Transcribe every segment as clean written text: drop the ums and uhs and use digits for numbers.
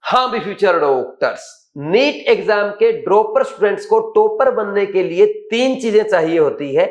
हाँ भी future doctors, NEET exam के ड्रॉपर स्टूडेंट्स को टॉपर बनने के लिए 3 चीजें चाहिए होती है।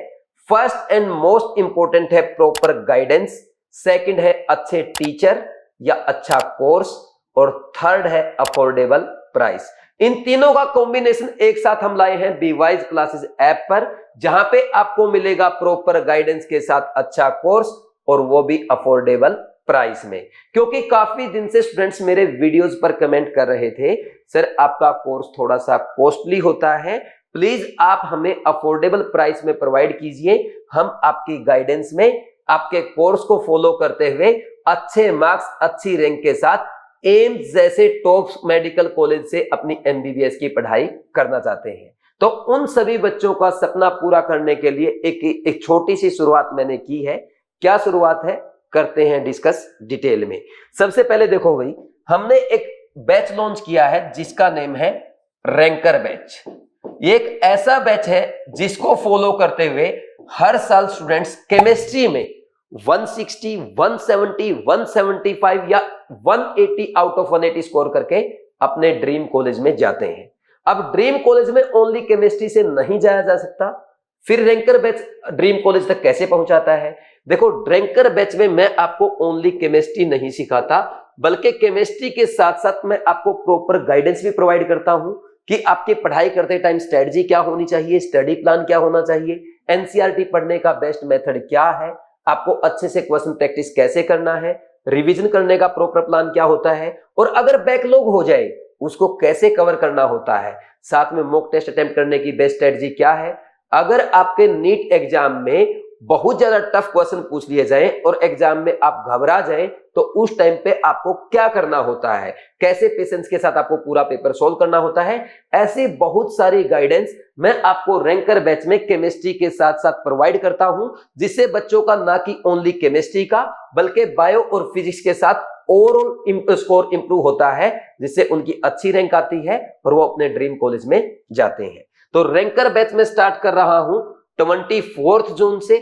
फर्स्ट एंड मोस्ट इंपॉर्टेंट है प्रॉपर गाइडेंस, सेकंड है अच्छे टीचर या अच्छा कोर्स, और थर्ड है अफोर्डेबल प्राइस। इन तीनों का कॉम्बिनेशन एक साथ हम लाए हैं बीवाइज क्लासेस ऐप पर, जहां पे आपको मिलेगा प्रॉपर गाइडेंस के साथ अच्छा कोर्स, और वो भी अफोर्डेबल प्राइस में। क्योंकि काफी दिन से स्टूडेंट्स मेरे वीडियोस पर कमेंट कर रहे थे, सर आपका कोर्स थोड़ा सा कॉस्टली होता है, प्लीज आप हमें अफोर्डेबल प्राइस में प्रोवाइड कीजिए। हम आपकी गाइडेंस में आपके कोर्स को फॉलो करते हुए अच्छे मार्क्स, अच्छी रैंक के साथ एम्स जैसे टॉप मेडिकल कॉलेज से अपनी एमबीबीएस की पढ़ाई करना चाहते हैं। तो उन सभी बच्चों का सपना पूरा करने के लिए एक छोटी सी शुरुआत मैंने की है। क्या शुरुआत है, करते हैं डिस्कस डिटेल में। सबसे पहले देखो भाई, हमने एक बैच लॉन्च किया है जिसका नेम है रैंकर बैच। ये एक ऐसा बैच है जिसको फॉलो करते हुए हर साल स्टूडेंट्स केमिस्ट्री में 160, 170, 175 या 180 आउट ऑफ 180 स्कोर करके अपने ड्रीम कॉलेज में जाते हैं। अब ड्रीम कॉलेज में ओनली केमिस्ट्री से नहीं जाया जा सकता, फिर रैंकर बैच ड्रीम कॉलेज तक कैसे पहुंचाता है? देखो, रैंकर बैच में मैं आपको ओनली केमिस्ट्री नहीं सिखाता, बल्कि केमिस्ट्री के साथ साथ मैं आपको प्रॉपर गाइडेंस भी प्रोवाइड करता हूं कि आपकी पढ़ाई करते टाइम स्ट्रेटजी क्या होनी चाहिए, स्टडी प्लान क्या होना चाहिए, एनसीईआरटी पढ़ने का बेस्ट मेथड क्या है, आपको अच्छे से क्वेश्चन प्रैक्टिस कैसे करना है, रिवीजन करने का प्रॉपर प्लान क्या होता है, और अगर बैकलॉग हो जाए उसको कैसे कवर करना होता है, साथ में मॉक टेस्ट अटेम्प्ट करने की बेस्ट स्ट्रेटजी क्या है। अगर आपके नीट एग्जाम में बहुत ज्यादा टफ क्वेश्चन पूछ लिए जाएं और एग्जाम में आप घबरा जाएं, तो उस टाइम पे आपको क्या करना होता है, कैसे पेशेंस के साथ आपको पूरा पेपर सोल्व करना होता है, ऐसी बहुत सारी गाइडेंस मैं आपको रैंकर बैच में केमिस्ट्री के साथ साथ प्रोवाइड करता हूं, जिससे बच्चों का ना कि ओनली केमिस्ट्री का बल्कि बायो और फिजिक्स के साथ ओवरऑल स्कोर इंप्रूव होता है, जिससे उनकी अच्छी रैंक आती है और वो अपने ड्रीम कॉलेज में जाते हैं। तो रैंकर बैच में स्टार्ट कर रहा हूं 24 जून से।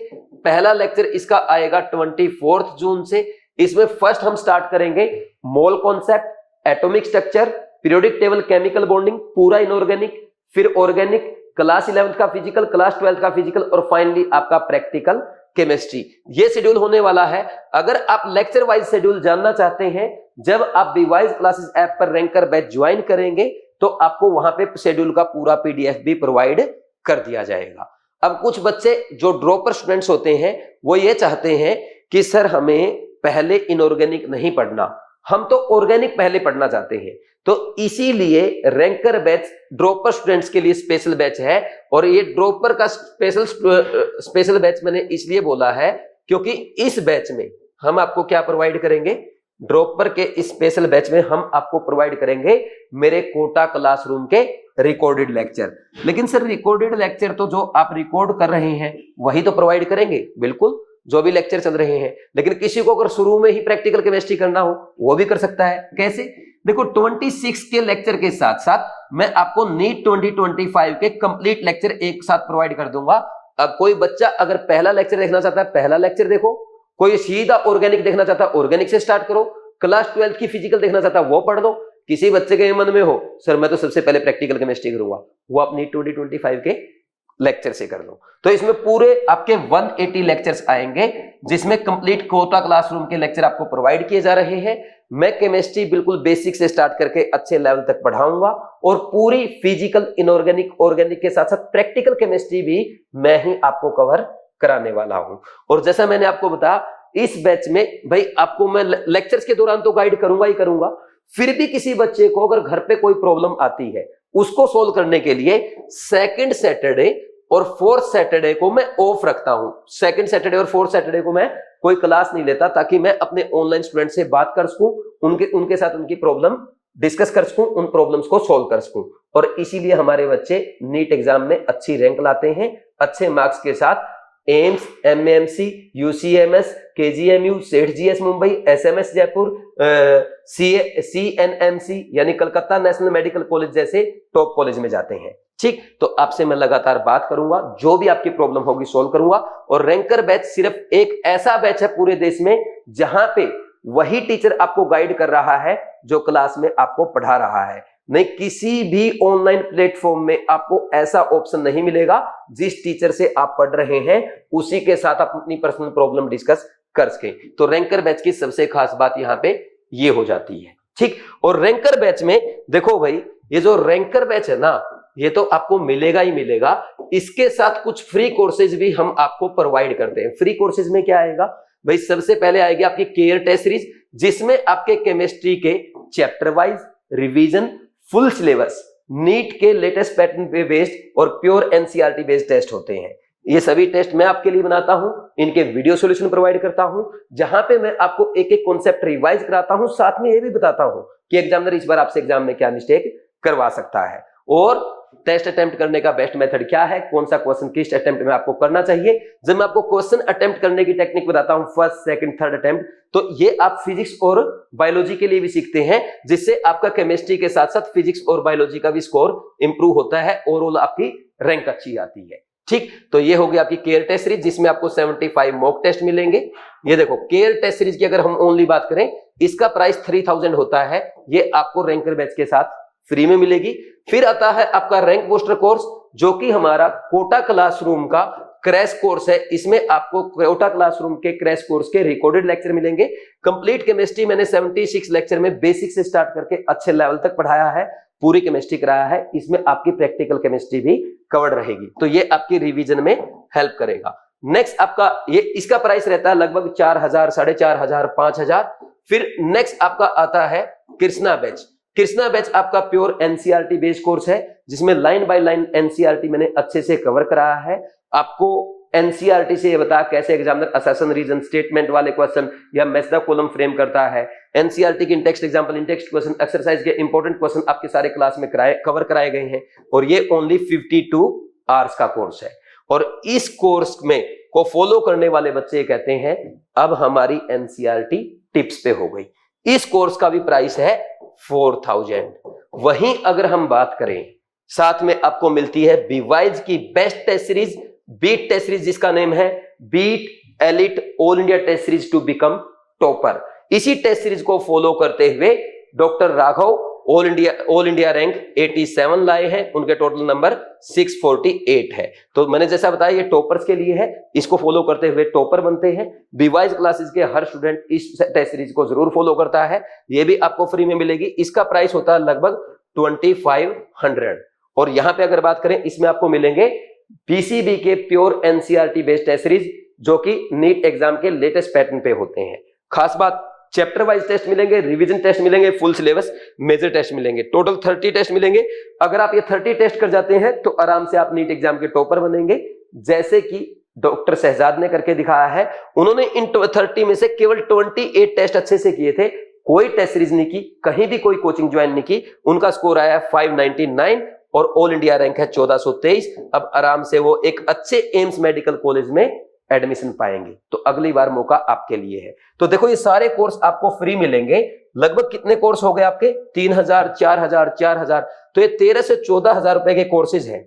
पहला लेक्चर इसका आएगा 24 जून से। इसमें फर्स्ट हम स्टार्ट करेंगे mole concept, atomic structure, periodic table, chemical bonding, पूरा इनऑर्गेनिक, फिर ऑर्गेनिक, क्लास 11th का फिजिकल, क्लास 12th का फिजिकल, और फाइनली आपका प्रैक्टिकल केमिस्ट्री। ये शेड्यूल होने वाला है। अगर आप लेक्चर वाइज शेड्यूल जानना चाहते हैं, जब आप बीवाइज क्लासेस ऐप पर रैंकर बैच ज्वाइन करेंगे तो आपको वहां पे शेड्यूल का पूरा पीडीएफ भी प्रोवाइड कर दिया जाएगा। अब कुछ बच्चे जो ड्रॉपर स्टूडेंट्स होते हैं वो ये चाहते हैं कि सर हमें पहले इनऑर्गेनिक नहीं पढ़ना, हम तो ऑर्गेनिक पहले पढ़ना चाहते हैं। तो इसीलिए रैंकर बैच ड्रॉपर स्टूडेंट्स के लिए स्पेशल बैच है। और ये ड्रॉपर का स्पेशल बैच मैंने इसलिए बोला है क्योंकि इस बैच में हम आपको क्या प्रोवाइड करेंगे, ड्रॉपर के स्पेशल बैच में हम आपको प्रोवाइड करेंगे मेरे कोटा क्लासरूम के रिकॉर्डेड लेक्चर। लेकिन सर रिकॉर्डेड लेक्चर तो जो आप रिकॉर्ड कर रहे हैं वही तो प्रोवाइड करेंगे, बिल्कुल जो भी लेक्चर चल रहे हैं। लेकिन किसी को अगर शुरू में ही प्रैक्टिकल केमिस्ट्री करना हो वो भी कर सकता है। कैसे? देखो, 26 के लेक्चर के साथ साथ मैं आपको नीट 2025 के कंप्लीट लेक्चर एक साथ प्रोवाइड कर दूंगा। अब कोई बच्चा अगर पहला लेक्चर देखना चाहता है पहला लेक्चर देखो, कोई सीधा ऑर्गेनिक देखना चाहता है ऑर्गेनिक से स्टार्ट करो, क्लास 12th की फिजिकल देखना चाहता है वो पढ़ लो। किसी बच्चे के मन में हो सर मैं तो सबसे पहले प्रैक्टिकल केमिस्ट्री करूंगा, वो आप नीट 2025 के लेक्चर से कर लो। तो इसमें पूरे आपके 180 लेक्चर्स आएंगे, जिसमें कंप्लीट कोटा क्लासरूम के लेक्चर आपको प्रोवाइड किए जा रहे हैं। मैं केमिस्ट्री बिल्कुल बेसिक से स्टार्ट करके अच्छे लेवल तक पढ़ाऊंगा, और पूरी फिजिकल, इनऑर्गेनिक, ऑर्गेनिक के साथ साथ प्रैक्टिकल केमिस्ट्री भी मैं ही आपको कवर कराने वाला हूं। और जैसा मैंने आपको बताया, इस बैच में भाई आपको मैं लेक्चर्स के दौरान तो गाइड करूंगा ही करूंगा, फिर भी किसी बच्चे को अगर घर पे कोई प्रॉब्लम आती है उसको सोल्व करने के लिए सेकंड सैटरडे और फोर्थ सैटरडे को मैं ऑफ रखता हूं। सेकंड सैटरडे और फोर्थ सैटरडे को मैं कोई क्लास नहीं लेता, ताकि मैं अपने ऑनलाइन स्टूडेंट से बात कर सकूं, उनके साथ उनकी प्रॉब्लम डिस्कस कर सकूं, उन प्रॉब्लम्स को सोल्व कर सकूं। और इसीलिए हमारे बच्चे नीट एग्जाम में अच्छी रैंक लाते हैं, अच्छे मार्क्स के साथ एम्स, एमएमसी, यूसीएमएस, केजीएमयू, सेठ जीएस मुंबई, एसएमएस जयपुर, सीएनएमसी यानी कलकत्ता नेशनल मेडिकल कॉलेज जैसे टॉप कॉलेज में जाते हैं। ठीक, तो आपसे मैं लगातार बात करूंगा, जो भी आपकी प्रॉब्लम होगी सोल्व करूंगा। और रैंकर बैच सिर्फ एक ऐसा बैच है पूरे देश में जहां पे वही टीचर आपको गाइड कर रहा है जो क्लास में आपको पढ़ा रहा है। नहीं, किसी भी ऑनलाइन प्लेटफॉर्म में आपको ऐसा ऑप्शन नहीं मिलेगा जिस टीचर से आप पढ़ रहे हैं उसी के साथ आप अपनी पर्सनल प्रॉब्लम डिस्कस कर सके। तो रैंकर बैच की सबसे खास बात यहाँ पे ये हो जाती है, ठीक। और रैंकर बैच में देखो भाई, ये जो रैंकर बैच है ना, ये तो आपको मिलेगा ही मिलेगा, इसके साथ कुछ फ्री कोर्सेज भी हम आपको प्रोवाइड करते हैं। फ्री कोर्सेज में क्या आएगा भाई, सबसे पहले आएगी आपकी केयर टेस्ट सीरीज, जिसमें आपके केमिस्ट्री के chapter wise revision, full syllabus, NEET के लेटेस्ट पैटर्न पे बेस्ड और प्योर एनसीईआरटी बेस्ड टेस्ट होते हैं। ये सभी टेस्ट मैं आपके लिए बनाता हूं, इनके वीडियो सॉल्यूशन प्रोवाइड करता हूं, जहां पे मैं आपको एक एक कॉन्सेप्ट रिवाइज कराता हूं, साथ में ये भी बताता हूं कि एग्जामिनर इस बार आपसे एग्जाम में क्या मिस्टेक करवा सकता है और टेस्ट अटेम्प्ट करने का बेस्ट मेथड क्या है, कौन सा क्वेश्चन किस अटेम्प्ट में आपको करना चाहिए। जब मैं आपको क्वेश्चन अटेम्प्ट करने की टेक्निक बताता हूं, फर्स्ट, सेकंड, थर्ड अटेम्प्ट, तो ये आप फिजिक्स और बायोलॉजी के लिए भी सीखते हैं, जिससे आपका केमिस्ट्री के साथ साथ फिजिक्स और बायोलॉजी का भी स्कोर इंप्रूव होता है, ओवरऑल आपकी रैंक अच्छी आती है, ठीक। तो ये हो गया आपकी केयर टेस्ट सीरीज, जिसमें आपको 75 मॉक टेस्ट मिलेंगे। ये देखो, केयर टेस्ट सीरीज की अगर हम ओनली बात करें, इसका प्राइस 3000 होता है, ये आपको रैंकर बैच के साथ फ्री में मिलेगी। फिर आता है आपका रैंक बूस्टर कोर्स, जो कि हमारा कोटा क्लासरूम का क्रैश कोर्स है। इसमें आपको कोटा क्लासरूम के क्रैश कोर्स के रिकॉर्डेड लेक्चर मिलेंगे। कंप्लीट केमिस्ट्री मैंने 76 लेक्चर में बेसिक से स्टार्ट करके अच्छे लेवल तक पढ़ाया है, पूरी केमिस्ट्री कराया है। इसमें आपकी प्रैक्टिकल केमिस्ट्री भी कवर्ड रहेगी, तो ये आपकी रिवीजन में हेल्प करेगा। नेक्स्ट आपका ये, इसका प्राइस रहता है लगभग 4000, 4500, 5000। फिर नेक्स्ट आपका आता है कृष्णा बैच। कृष्णा बैच आपका प्योर एनसीईआरटी बेस्ड कोर्स है, जिसमें लाइन बाय लाइन एनसीईआरटी मैंने अच्छे से कवर कराया है। आपको एनसीईआरटी से ये बता कैसे एग्जामिनर असर्शन, रीजन, स्टेटमेंट वाले क्वेश्चन या मैच द कॉलम फ्रेम करता है। एनसीईआरटी की in-text example, in-text question, exercise के इंपॉर्टेंट क्वेश्चन आपके सारे क्लास में कवर कराए गए हैं। और ये ओनली 52 आवर्स का कोर्स है। और इस कोर्स में को फॉलो करने वाले बच्चे कहते हैं अब हमारी एनसीईआरटी टिप्स पे हो गई। इस कोर्स का भी प्राइस है 4000। वहीं अगर हम बात करें, साथ में आपको मिलती है बीवाइज की best test series, beat test series, जिसका नेम है beat elite all India test series to become topper. इसी टेस्ट सीरीज को फॉलो करते हुए doctor Raghav all India rank 87 लाए हैं, उनके टोटल नंबर 648 है। तो मैंने जैसा बताया ये टॉपर्स के लिए है, इसको फॉलो करते हुए टॉपर बनते हैं। बीवाइज क्लासेस के हर स्टूडेंट इस टेस्ट सीरीज को जरूर फॉलो करता है, ये भी आपको फ्री में मिलेगी। इसका प्राइस होता है लगभग 2500। और यहां पे अगर बात करें, इसमें आपको मिलेंगे पीसीबी के pure NCERT based test series, जो कि नीट एग्जाम के लेटेस्ट पैटर्न पे होते हैं। खास बात, चैप्टर वाइज टेस्ट मिलेंगे, रिवीजन टेस्ट मिलेंगे, फुल सिलेबस मेजर टेस्ट मिलेंगे, टोटल 30 टेस्ट मिलेंगे। अगर आप ये 30 टेस्ट कर जाते हैं तो आराम से आप नीट एग्जाम के टॉपर बनेंगे, जैसे कि डॉक्टर शहजाद ने करके दिखाया है। उन्होंने इन 30 में से केवल 28 टेस्ट अच्छे से किए थे, कोई टेस्ट सीरीज नहीं की, कहीं भी कोई कोचिंग ज्वाइन नहीं की। उनका स्कोर आया 599 और ऑल इंडिया रैंक है 1423। अब आराम से वो एक अच्छे एम्स मेडिकल कॉलेज में एडमिशन पाएंगे। तो अगली बार मौका आपके लिए है। तो देखो, ये सारे कोर्स आपको फ्री मिलेंगे। लगभग कितने कोर्स हो गए आपके? 3000, 4000, 4000, तो ये 13 से 14,000 रुपए के कोर्सेज हैं,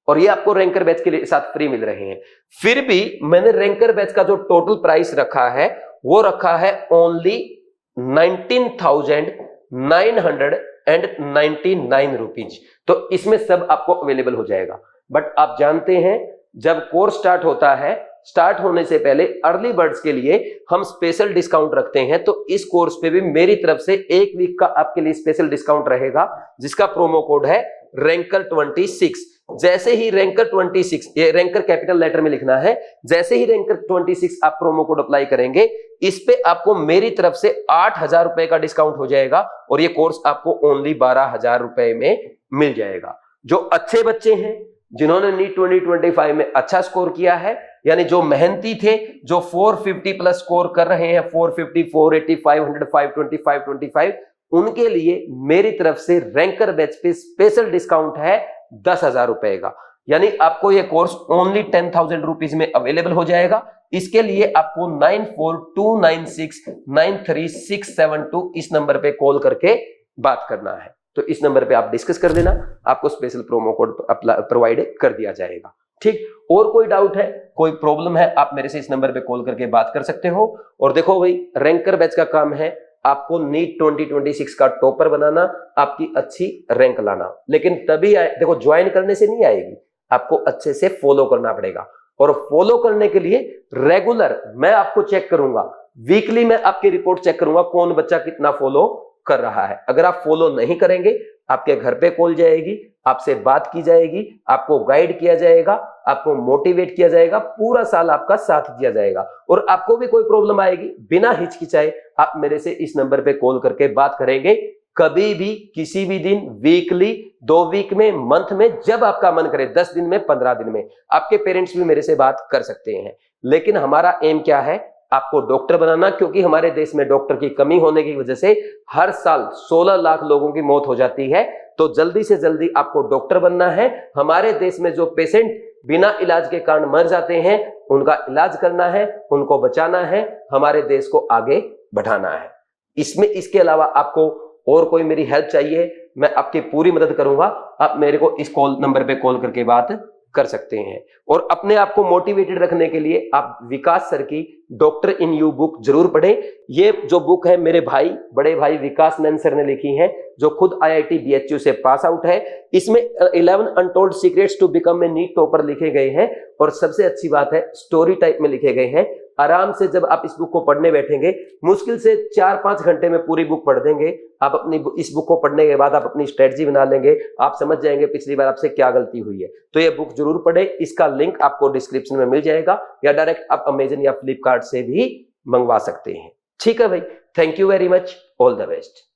और ये आपको रैंकर बैच के साथ फ्री मिल रहे हैं। फिर भी मैंने रैंकर बैच का जो टोटल प्राइस रखा है वो रखा है ओनली 19,999 रुपीज। तो इसमें सब आपको अवेलेबल हो जाएगा। बट आप जानते हैं, जब कोर्स स्टार्ट होता है, स्टार्ट होने से पहले अर्ली बर्ड्स के लिए हम स्पेशल डिस्काउंट रखते हैं। तो इस कोर्स पे भी मेरी तरफ से 1 वीक का आपके लिए स्पेशल डिस्काउंट रहेगा, जिसका प्रोमो कोड है रैंकर 26। जैसे ही रैंकर 26, ये रैंकर कैपिटल लेटर में लिखना है, जैसे ही रैंकर 26 आप प्रोमो कोड अप्लाई करेंगे, इस पे आपको मेरी तरफ से 8000 रुपए का डिस्काउंट हो जाएगा, और ये कोर्स आपको ओनली 12000 रुपए में मिल जाएगा। जो अच्छे बच्चे हैं, जिन्होंने नीट 2025 में अच्छा स्कोर किया है, यानी जो मेहनती थे, जो 450 प्लस स्कोर कर रहे हैं, 450, 480, 500, 520, 525, उनके लिए मेरी तरफ से रैंकर बैच पे स्पेशल डिस्काउंट है 10,000 रुपए का। यानी आपको ये कोर्स ओनली 10,000 रुपीज में अवेलेबल हो जाएगा। इसके लिए आपको 9429693672 इस नंबर पे कॉल करके बात करना है। तो इस नंबर पे आप डिस्कस कर लेना, आपको स्पेशल प्रोमो कोड प्रोवाइड कर दिया जाएगा। ठीक, और कोई डाउट है कोई प्रॉब्लम है आप मेरे से इस नंबर पे कॉल करके बात कर सकते हो। और देखो भाई, रैंकर बैच का काम है आपको नीट 2026 का टॉपर बनाना, आपकी अच्छी रैंक लाना। लेकिन तभी देखो, ज्वाइन करने से नहीं आएगी, आपको अच्छे से फॉलो करना पड़ेगा। और फॉलो करने के लिए रेगुलर मैं आपको चेक करूंगा, वीकली मैं आपकी रिपोर्ट चेक करूंगा कौन बच्चा कितना फॉलो कर रहा है। अगर आप फॉलो नहीं करेंगे, आपके घर पे कॉल जाएगी, आपसे बात की जाएगी, आपको गाइड किया जाएगा, आपको मोटिवेट किया जाएगा, पूरा साल आपका साथ दिया जाएगा। और आपको भी कोई प्रॉब्लम आएगी, बिना हिचकिचाए आप मेरे से इस नंबर पे कॉल करके बात करेंगे, कभी भी किसी भी दिन, वीकली, 2 वीक में, मंथ में, जब आपका मन करे, 10 दिन में, 15 दिन में। आपके पेरेंट्स भी मेरे से बात कर सकते हैं। लेकिन हमारा एम क्या है, आपको डॉक्टर बनाना, क्योंकि हमारे देश में डॉक्टर की कमी होने की वजह से हर साल 16 लाख लोगों की मौत हो जाती है। तो जल्दी से जल्दी आपको डॉक्टर बनना है। हमारे देश में जो पेशेंट बिना इलाज के कारण मर जाते हैं, उनका इलाज करना है, उनको बचाना है, हमारे देश को आगे बढ़ाना है। इसके अलावा आपको और कोई मेरी हेल्प चाहिए, मैं आपकी पूरी मदद करूंगा। आप मेरे को इस नंबर पे कॉल करके बात कर सकते हैं। और अपने आप को मोटिवेटेड रखने के लिए आप विकास सर की डॉक्टर इन यू बुक जरूर पढ़ें। ये जो बुक है मेरे भाई, बड़े भाई विकास नंद सर ने लिखी है, जो खुद IIT BHU से पास आउट है। इसमें 11 untold secrets to become a NEET topper लिखे गए हैं। और सबसे अच्छी बात है, स्टोरी टाइप में लिखे गए हैं। आराम से जब आप इस बुक को पढ़ने बैठेंगे, मुश्किल से 4-5 घंटे में पूरी बुक पढ़ देंगे। आप अपनी इस बुक को पढ़ने के बाद आप अपनी स्ट्रेटजी बना लेंगे, आप समझ जाएंगे पिछली बार आपसे क्या गलती हुई है। तो ये बुक जरूर पढ़े, इसका लिंक आपको डिस्क्रिप्शन में मिल जाएगा, या डायरेक्ट आप अमेजन या फ्लिपकार्ट से भी मंगवा सकते हैं। ठीक है भाई, thank you very much, all the best.